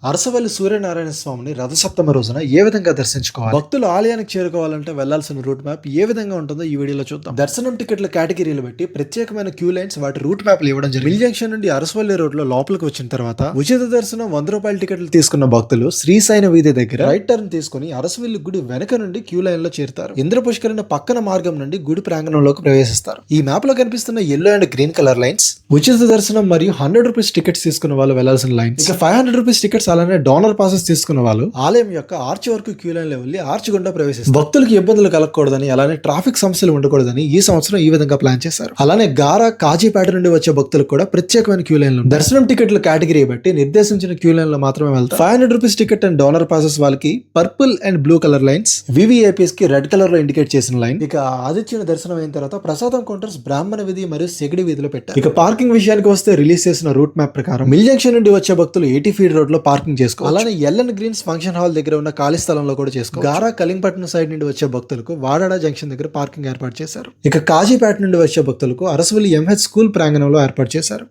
అరసవల్లి సూర్యనారాయణ స్వామిని రథసప్తమి రోజున ఏ విధంగా దర్శించుకోవాలి, భక్తులు ఆలయానికి చేరుకోవాలంటే వెళ్లాల్సిన రూట్ మ్యాప్ ఏ విధంగా ఉంటుందో ఈ వీడియోలో చూద్దాం. దర్శనం టికెట్ల కేటగిరీలు బట్టి ప్రత్యేకమైన క్యూ లైన్స్ వాటి రూట్ మ్యాప్లు ఇవ్వడం జరిగింది. మిల్ జంక్షన్ నుండి అరసవల్లి రోడ్ లో లోపలికి వచ్చిన తర్వాత ఉచిత దర్శనం 100 రూపాయల టికెట్లు తీసుకున్న భక్తులు శ్రీశైన వీధి దగ్గర రైట్ టర్న్ తీసుకుని అరసవల్లి గుడి వెనక నుండి క్యూ లైన్ లో చేరుతారు. ఇంద్ర పుష్కరిణ పక్కన మార్గం నుండి గుడి ప్రాంగణంలోకి ప్రవేశిస్తారు. ఈ మ్యాప్ లో కనిపిస్తున్న yellow and green colour lines ఉచిత దర్శనం మరియు 100 రూపీస్ టికెట్స్ తీసుకున్న వాళ్ళు వెళ్లాల్సిన లైన్స్. ఇక 500 రూపీస్ టికెట్స్ అలానే డోనర్ పాసెస్ తీసుకున్న వాళ్ళు ఆలయం యొక్క ఆర్చ్ వరకు క్యూ లైన్ లో వెళ్లి ఆర్చ్ గుండా ప్రవేశిస్తారు. భక్తులకు ఇబ్బందులు కలగకూడదని అలానే ట్రాఫిక్ సమస్యలు ఉండకూడదని ఈ సంవత్సరం ఈ విధంగా ప్లాన్ చేశారు. అలానే గారా కాజీపేట నుండి వచ్చే భక్తులకు కూడా ప్రత్యేకమైన క్యూ లైన్ లో దర్శనం టికెట్ల కేటగిరీ బట్టి నిర్దేశించిన క్యూ లైన్ లో మాత్రమే వెళ్తారు. 500 rupees ticket and donor passes వాళ్ళకి purple and blue colour lines, VVIPs కి రెడ్ కలర్ లో ఇండికేట్ చేసిన లైన్. ఇక ఆదిత్యుని దర్శనం అయిన తర్వాత ప్రసాదం కౌంటర్స్ బ్రాహ్మణ వీధి మరియు సెగడి వీధిలో పెట్టారు. ఇక పార్కింగ్ విషయానికి వస్తే రిలీజ్ చేసిన రూట్ మ్యాప్ ప్రకారం మిల్ జంక్షన్ నుండి వచ్చే భక్తులు 80 ఫీట్ రోడ్ లో పార్కింగ్ చేసుకోవాలి. అలానే ఎల్ఎన్ గ్రీన్స్ ఫంక్షన్ హాల్ దగ్గర ఉన్న ఖాళీ స్థలంలో కూడా చేసుకోవాలి. గారా కలింపట్నం సైడ్ నుండి వచ్చే భక్తులకు వాడాడ జంక్షన్ దగ్గర పార్కింగ్ ఏర్పాటు చేశారు. ఇక కాజీపేట నుండి వచ్చే భక్తులకు అరసవల్లి ఎంహెచ్ స్కూల్ ప్రాంగణంలో ఏర్పాటు చేశారు.